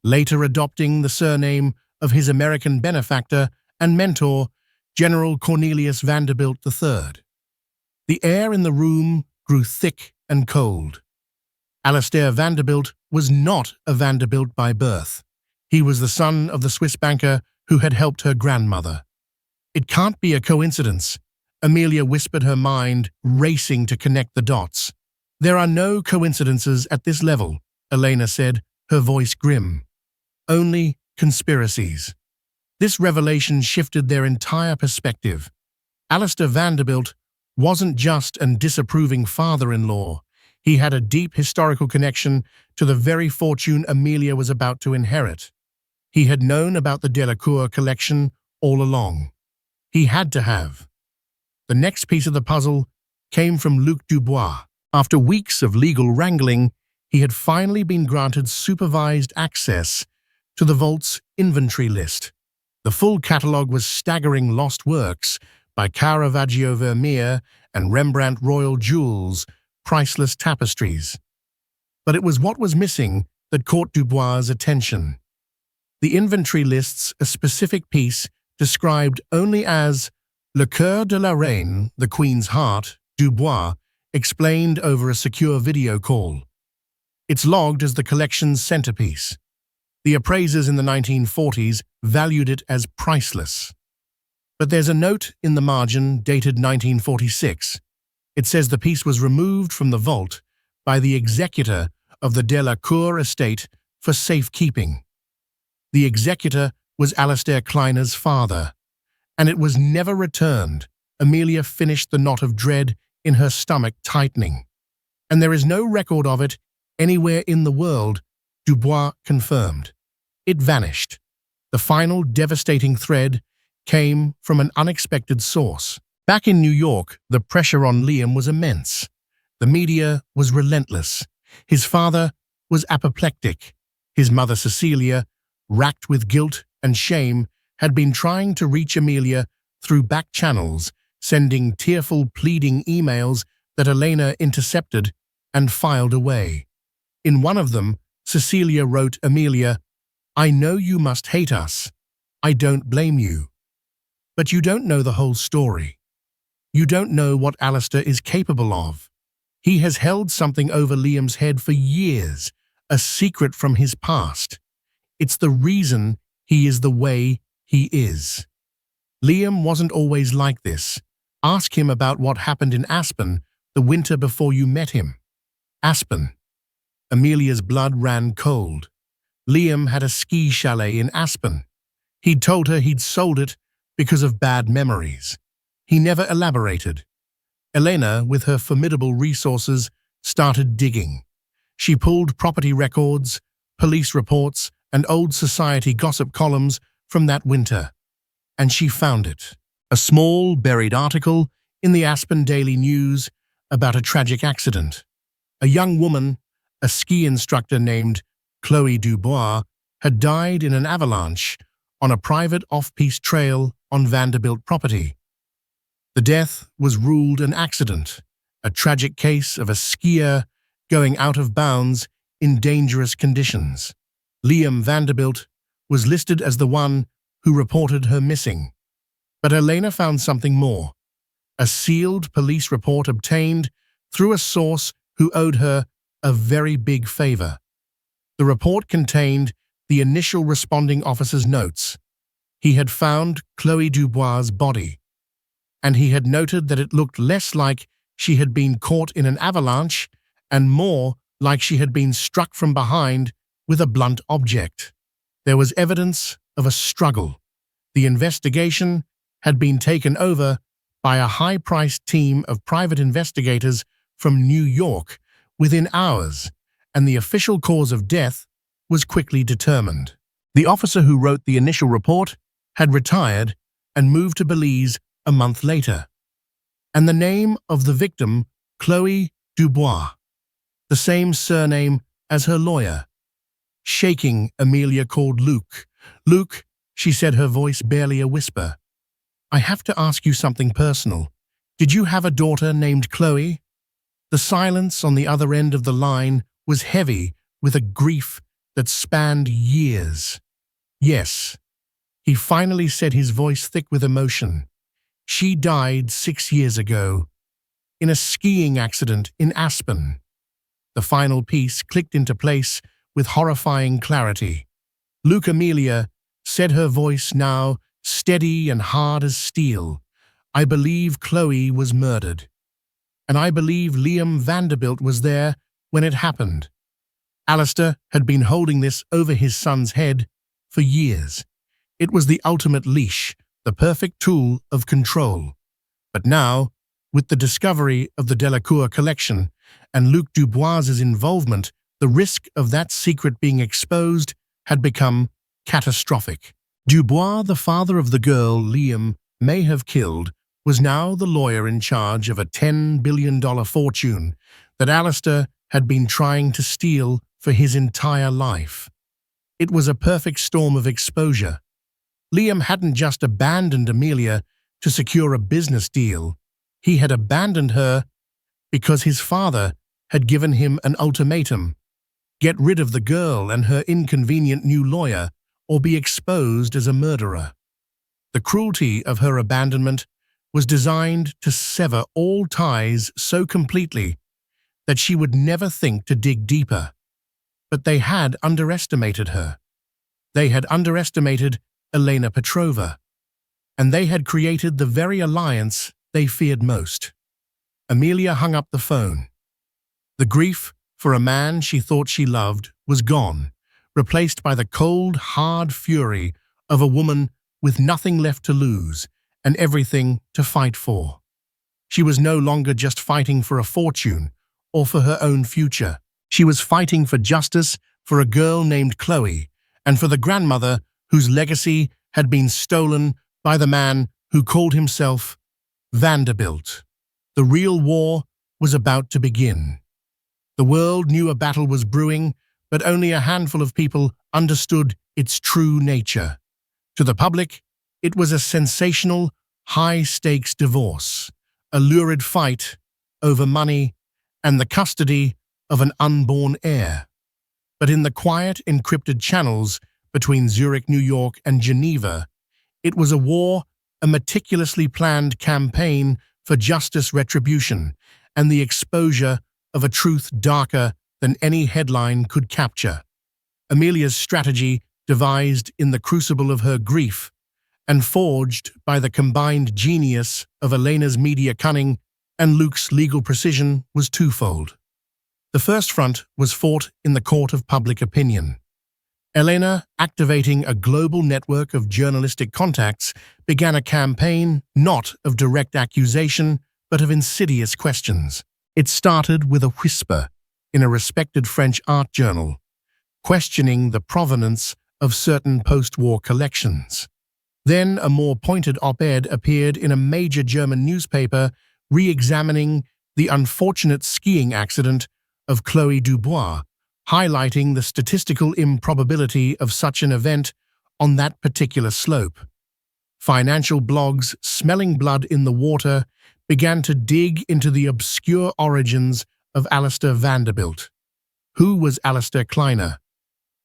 A: later adopting the surname of his American benefactor and mentor, General Cornelius Vanderbilt III. The air in the room grew thick and cold. Alistair Vanderbilt was not a Vanderbilt by birth. He was the son of the Swiss banker who had helped her grandmother. It can't be a coincidence, Amelia whispered, her mind racing to connect the dots. There are no coincidences at this level, Elena said, her voice grim. Only conspiracies. This revelation shifted their entire perspective. Alistair Vanderbilt wasn't just a disapproving father-in-law. He had a deep historical connection to the very fortune Amelia was about to inherit. He had known about the Delacour collection all along. He had to have. The next piece of the puzzle came from Luc Dubois. After weeks of legal wrangling, he had finally been granted supervised access to the vault's inventory list. The full catalogue was staggering: lost works by Caravaggio, Vermeer, and Rembrandt, royal jewels, priceless tapestries. But it was what was missing that caught Dubois' attention. The inventory lists a specific piece described only as Le Cœur de la Reine, the Queen's Heart. Dubois explained over a secure video call. It's logged as the collection's centerpiece. The appraisers in the 1940s valued it as priceless. But there's a note in the margin dated 1946. It says the piece was removed from the vault by the executor of the Delacour estate for safekeeping. The executor was Alistair Kleiner's father, and it was never returned. Amelia finished, the knot of dread in her stomach tightening. And there is no record of it anywhere in the world, Dubois confirmed. It vanished. The final devastating thread came from an unexpected source. Back in New York, the pressure on Liam was immense. The media was relentless. His father was apoplectic. His mother, Cecilia, racked with guilt and shame, had been trying to reach Amelia through back channels, sending tearful, pleading emails that Elena intercepted and filed away. In one of them, Cecilia wrote Amelia, "I know you must hate us. I don't blame you. But you don't know the whole story. You don't know what Alistair is capable of. He has held something over Liam's head for years, a secret from his past. It's the reason he is the way he is. Liam wasn't always like this. Ask him about what happened in Aspen the winter before you met him." Aspen. Amelia's blood ran cold. Liam had a ski chalet in Aspen. He'd told her he'd sold it because of bad memories. He never elaborated. Elena, with her formidable resources, started digging. She pulled property records, police reports, and old society gossip columns from that winter. And she found it. A small, buried article in the Aspen Daily News about a tragic accident. A young woman, a ski instructor named Chloe Dubois, had died in an avalanche on a private off-piste trail on Vanderbilt property. The death was ruled an accident, a tragic case of a skier going out of bounds in dangerous conditions. Liam Vanderbilt was listed as the one who reported her missing. But Elena found something more. A sealed police report obtained through a source who owed her a very big favor. The report contained the initial responding officer's notes. He had found Chloe Dubois' body, and he had noted that it looked less like she had been caught in an avalanche and more like she had been struck from behind with a blunt object. There was evidence of a struggle. The investigation had been taken over by a high-priced team of private investigators from New York within hours, and the official cause of death was quickly determined. The officer who wrote the initial report had retired and moved to Belize a month later. And the name of the victim, Chloe Dubois, the same surname as her lawyer. Shaking, Amelia called Luke. "Luke," she said, her voice barely a whisper. "I have to ask you something personal. Did you have a daughter named Chloe?" The silence on the other end of the line was heavy with a grief that spanned years. "Yes," he finally said, his voice thick with emotion. "She died 6 years ago, in a skiing accident in Aspen." The final piece clicked into place with horrifying clarity. "Luke," Amelia said, her voice now steady and hard as steel, "I believe Chloe was murdered. And I believe Liam Vanderbilt was there when it happened. Alistair had been holding this over his son's head for years. It was the ultimate leash, the perfect tool of control. But now, with the discovery of the Delacour collection and Luc Dubois's involvement, the risk of that secret being exposed had become catastrophic. Dubois, the father of the girl Liam may have killed, was now the lawyer in charge of a $10 billion fortune that Alistair had been trying to steal for his entire life. It was a perfect storm of exposure. Liam hadn't just abandoned Amelia to secure a business deal. He had abandoned her because his father had given him an ultimatum: get rid of the girl and her inconvenient new lawyer, or be exposed as a murderer. The cruelty of her abandonment was designed to sever all ties so completely that she would never think to dig deeper. But they had underestimated her. They had underestimated Elena Petrova, and they had created the very alliance they feared most. Amelia hung up the phone. The grief for a man she thought she loved was gone, replaced by the cold, hard fury of a woman with nothing left to lose and everything to fight for. She was no longer just fighting for a fortune or for her own future. She was fighting for justice for a girl named Chloe and for the grandmother whose legacy had been stolen by the man who called himself Vanderbilt. The real war was about to begin. The world knew a battle was brewing, but only a handful of people understood its true nature. To the public, it was a sensational, high-stakes divorce, a lurid fight over money and the custody of an unborn heir. But in the quiet, encrypted channels between Zurich, New York, and Geneva, it was a war, a meticulously planned campaign for justice, retribution, and the exposure of a truth darker than any headline could capture. Amelia's strategy, devised in the crucible of her grief, and forged by the combined genius of Elena's media cunning and Luke's legal precision, was twofold. The first front was fought in the court of public opinion. Elena, activating a global network of journalistic contacts, began a campaign not of direct accusation, but of insidious questions. It started with a whisper in a respected French art journal, questioning the provenance of certain post-war collections. Then a more pointed op-ed appeared in a major German newspaper, re-examining the unfortunate skiing accident of Chloé Dubois, highlighting the statistical improbability of such an event on that particular slope. Financial blogs, smelling blood in the water, began to dig into the obscure origins of Alistair Vanderbilt. Who was Alistair Kleiner?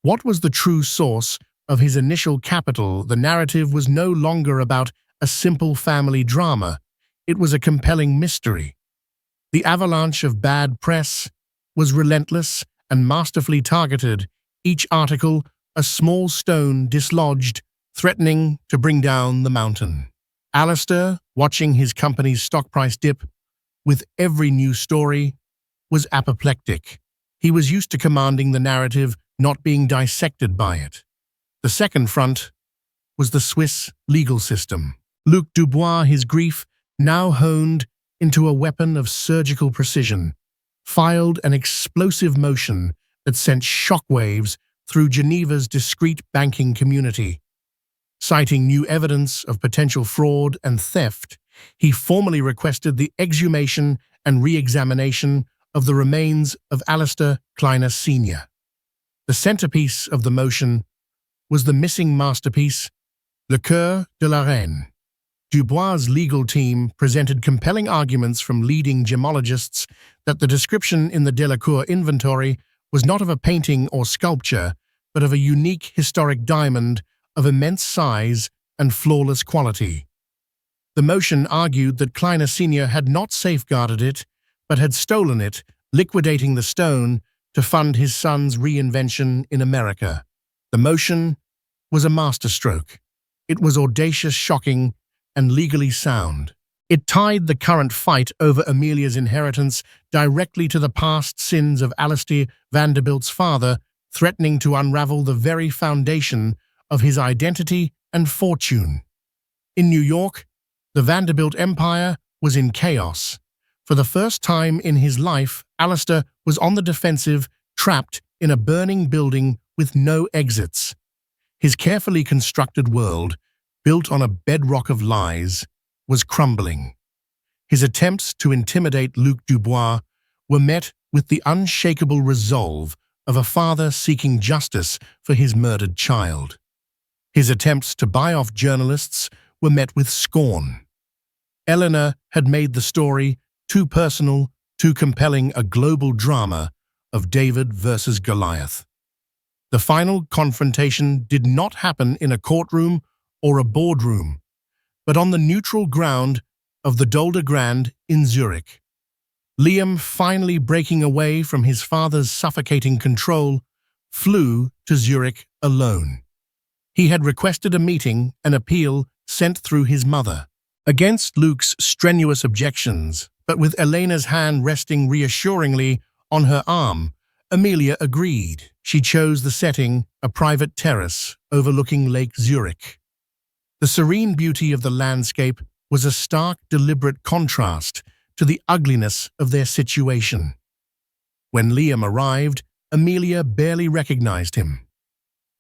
A: What was the true source of his initial capital? The narrative was no longer about a simple family drama. It was a compelling mystery. The avalanche of bad press was relentless and masterfully targeted, each article a small stone dislodged, threatening to bring down the mountain. Alistair, watching his company's stock price dip with every new story, was apoplectic. He was used to commanding the narrative, not being dissected by it. The second front was the Swiss legal system. Luc Dubois, his grief now honed into a weapon of surgical precision, filed an explosive motion that sent shockwaves through Geneva's discreet banking community. Citing new evidence of potential fraud and theft, he formally requested the exhumation and re-examination of the remains of Alistair Kleiner Sr. The centerpiece of the motion was the missing masterpiece, Le Cœur de la Reine. Dubois' legal team presented compelling arguments from leading gemologists that the description in the Delacour inventory was not of a painting or sculpture, but of a unique historic diamond of immense size and flawless quality. The motion argued that Kleiner Sr. had not safeguarded it, but had stolen it, liquidating the stone to fund his son's reinvention in America. The motion was a masterstroke. It was audacious, shocking, and legally sound. It tied the current fight over Amelia's inheritance directly to the past sins of Alistair Vanderbilt's father, threatening to unravel the very foundation of his identity and fortune. In New York, the Vanderbilt empire was in chaos. For the first time in his life, Alistair was on the defensive, trapped in a burning building with no exits. His carefully constructed world, built on a bedrock of lies, was crumbling. His attempts to intimidate Luc Dubois were met with the unshakable resolve of a father seeking justice for his murdered child. His attempts to buy off journalists were met with scorn. Eleanor had made the story too personal, too compelling, a global drama of David versus Goliath. The final confrontation did not happen in a courtroom or a boardroom, but on the neutral ground of the Dolder Grand in Zurich. Liam, finally breaking away from his father's suffocating control, flew to Zurich alone. He had requested a meeting, an appeal sent through his mother. Against Luke's strenuous objections, but with Elena's hand resting reassuringly on her arm, Amelia agreed. She chose the setting, a private terrace overlooking Lake Zurich. The serene beauty of the landscape was a stark, deliberate contrast to the ugliness of their situation. When Liam arrived, Amelia barely recognized him.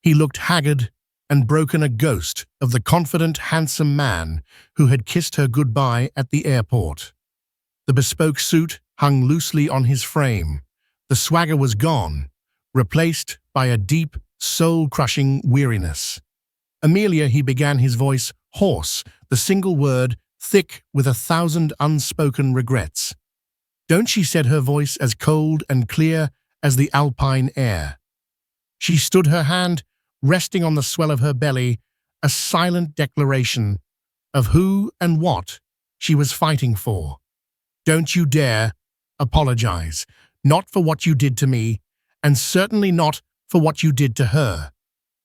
A: He looked haggard, and broken a ghost of the confident, handsome man who had kissed her goodbye at the airport. The bespoke suit hung loosely on his frame. The swagger was gone, replaced by a deep, soul-crushing weariness. Amelia, he began, his voice hoarse, the single word thick with 1,000 unspoken regrets. Don't, she said, her voice as cold and clear as the alpine air. She stood, her hand resting on the swell of her belly, a silent declaration of who and what she was fighting for. Don't you dare apologize, not for what you did to me, and certainly not for what you did to her.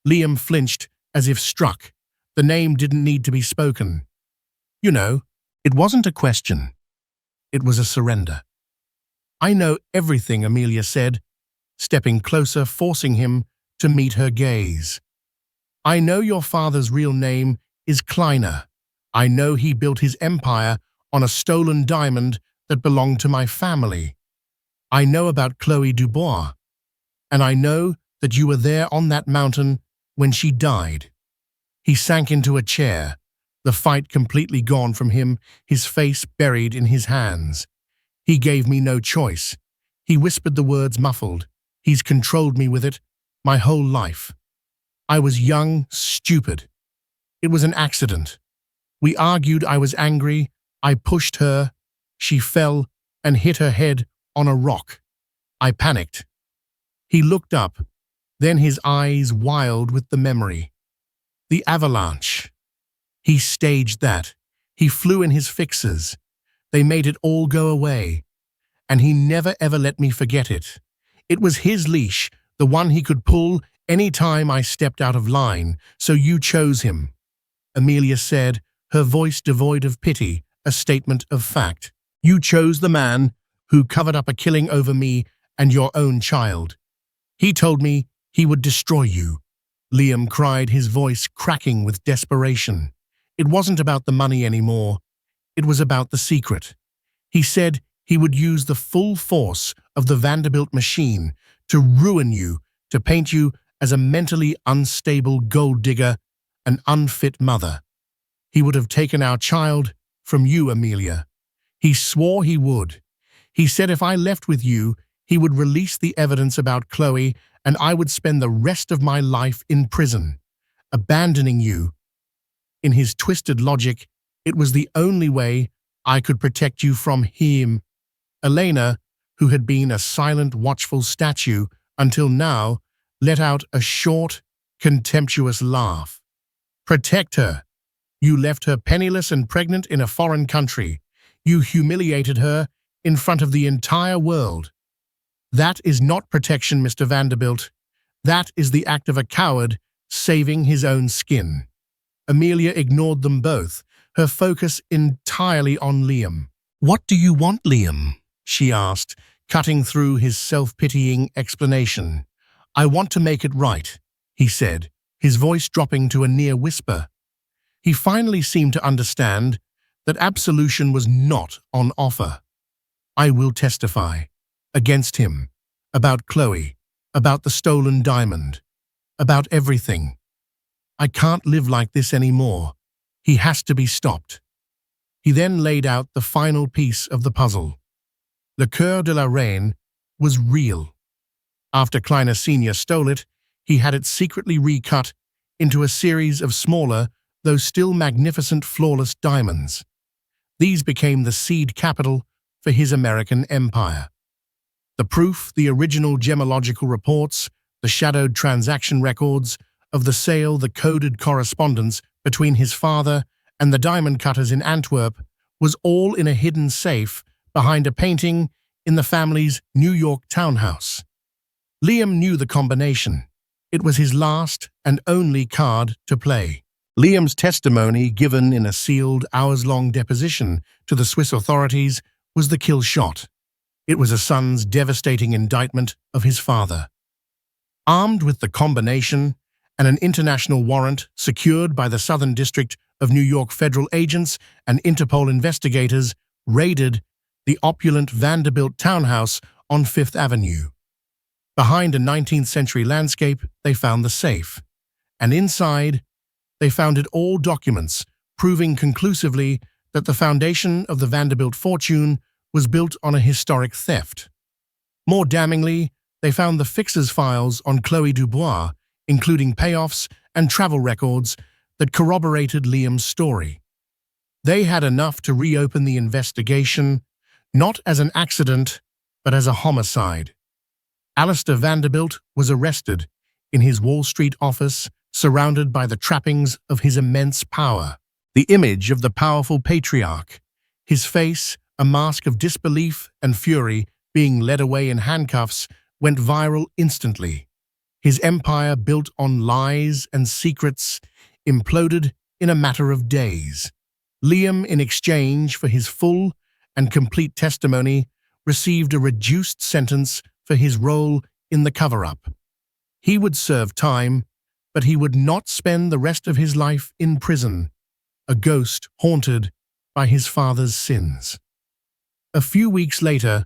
A: Liam flinched as if struck. The name didn't need to be spoken. You know, it wasn't a question. It was a surrender. I know everything, Amelia said, stepping closer, forcing him to meet her gaze. I know your father's real name is Kleiner. I know he built his empire on a stolen diamond that belonged to my family. I know about Chloe Dubois, and I know that you were there on that mountain when she died. He sank into a chair, the fight completely gone from him, his face buried in his hands. He gave me no choice. He whispered the words muffled. He's controlled me with it my whole life. I was young, stupid. It was an accident. We argued, I was angry. I pushed her. She fell and hit her head on a rock. I panicked. He looked up, then his eyes wild with the memory. The avalanche. He staged that. He flew in his fixes. They made it all go away. And he never ever let me forget it. It was his leash, the one he could pull any time I stepped out of line, so you chose him. Amelia said, her voice devoid of pity, a statement of fact. You chose the man who covered up a killing over me and your own child. He told me he would destroy you. Liam cried, his voice cracking with desperation. It wasn't about the money anymore. It was about the secret. He said he would use the full force of the Vanderbilt machine to ruin you, to paint you as a mentally unstable gold digger, an unfit mother. He would have taken our child from you, Amelia. He swore he would. He said if I left with you, he would release the evidence about Chloe and I would spend the rest of my life in prison, abandoning you. In his twisted logic, it was the only way I could protect you from him. Elena, who had been a silent, watchful statue until now, let out a short, contemptuous laugh. Protect her. You left her penniless and pregnant in a foreign country. You humiliated her in front of the entire world. That is not protection, Mr. Vanderbilt. That is the act of a coward saving his own skin. Amelia ignored them both, her focus entirely on Liam. What do you want, Liam? She asked, cutting through his self-pitying explanation. I want to make it right, he said, his voice dropping to a near whisper. He finally seemed to understand that absolution was not on offer. I will testify against him, about Chloe, about the stolen diamond, about everything. I can't live like this anymore. He has to be stopped. He then laid out the final piece of the puzzle. Le Coeur de la Reine was real. After Kleiner Sr. stole it, he had it secretly recut into a series of smaller, though still magnificent, flawless diamonds. These became the seed capital for his American empire. The proof, the original gemological reports, the shadowed transaction records of the sale, the coded correspondence between his father and the diamond cutters in Antwerp was all in a hidden safe behind a painting in the family's New York townhouse. Liam knew the combination. It was his last and only card to play. Liam's testimony, given in a sealed, hours-long deposition to the Swiss authorities, was the kill shot. It was a son's devastating indictment of his father. Armed with the combination and an international warrant secured by the Southern District of New York, federal agents and Interpol investigators raided the opulent Vanderbilt townhouse on Fifth Avenue. Behind a 19th-century landscape, they found the safe, and inside, they found all documents, proving conclusively that the foundation of the Vanderbilt fortune was built on a historic theft. More damningly, they found the fixers' files on Chloe Dubois, including payoffs and travel records that corroborated Liam's story. They had enough to reopen the investigation, not as an accident, but as a homicide. Alistair Vanderbilt was arrested in his Wall Street office, surrounded by the trappings of his immense power. The image of the powerful patriarch, his face a mask of disbelief and fury, being led away in handcuffs, went viral instantly. His empire, built on lies and secrets, imploded in a matter of days. Liam, in exchange for his full and complete testimony, received a reduced sentence for his role in the cover-up. He would serve time, but he would not spend the rest of his life in prison, a ghost haunted by his father's sins. A few weeks later,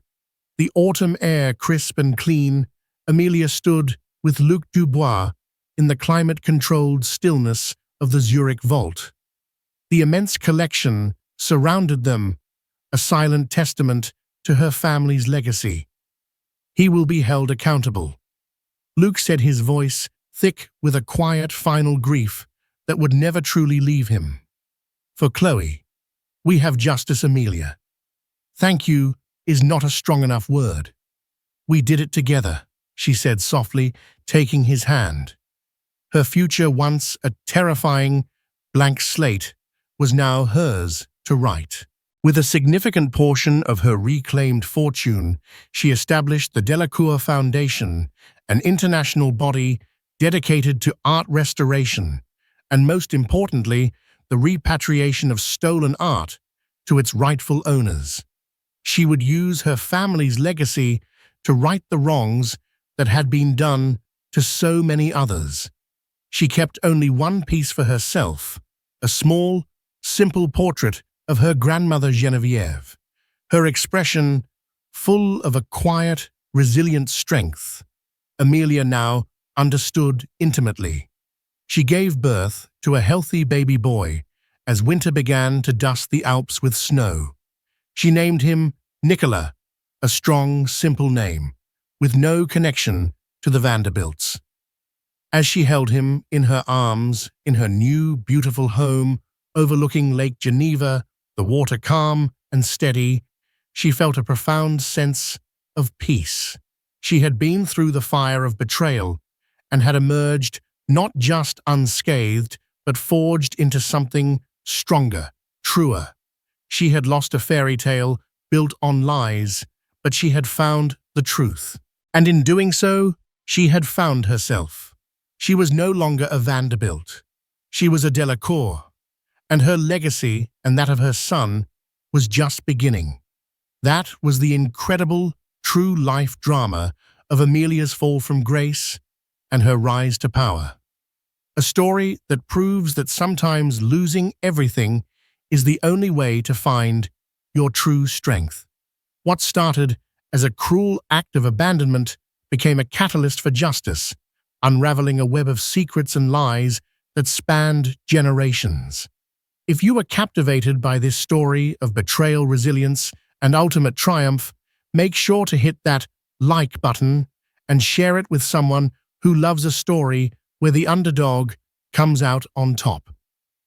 A: the autumn air crisp and clean, Amelia stood with Luc Dubois in the climate-controlled stillness of the Zurich vault. The immense collection surrounded them, a silent testament to her family's legacy. He will be held accountable. Luc said, his voice thick with a quiet final grief that would never truly leave him. For Chloe, we have justice, Amelia. Thank you is not a strong enough word. We did it together, she said softly, taking his hand. Her future, once a terrifying blank slate, was now hers to write. With a significant portion of her reclaimed fortune, she established the Delacour Foundation, an international body dedicated to art restoration, and most importantly, the repatriation of stolen art to its rightful owners. She would use her family's legacy to right the wrongs that had been done to so many others. She kept only one piece for herself, a small, simple portrait of her grandmother Geneviève, her expression full of a quiet, resilient strength. Amelia now understood intimately. She gave birth to a healthy baby boy as winter began to dust the Alps with snow. She named him Nicola, a strong, simple name, with no connection to the Vanderbilts. As she held him in her arms in her new, beautiful home overlooking Lake Geneva, the water calm and steady, she felt a profound sense of peace. She had been through the fire of betrayal and had emerged not just unscathed, but forged into something stronger, truer. She had lost a fairy tale built on lies, but she had found the truth. And in doing so, she had found herself. She was no longer a Vanderbilt. She was a Delacour, and her legacy and that of her son was just beginning. That was the incredible, true-life drama of Amelia's fall from grace and her rise to power. A story that proves that sometimes losing everything is the only way to find your true strength. What started as a cruel act of abandonment became a catalyst for justice, unraveling a web of secrets and lies that spanned generations. If you were captivated by this story of betrayal, resilience, and ultimate triumph, make sure to hit that like button and share it with someone who loves a story where the underdog comes out on top.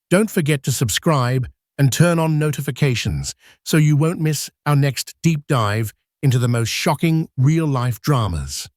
A: Don't forget to subscribe and turn on notifications so you won't miss our next deep dive into the most shocking real-life dramas.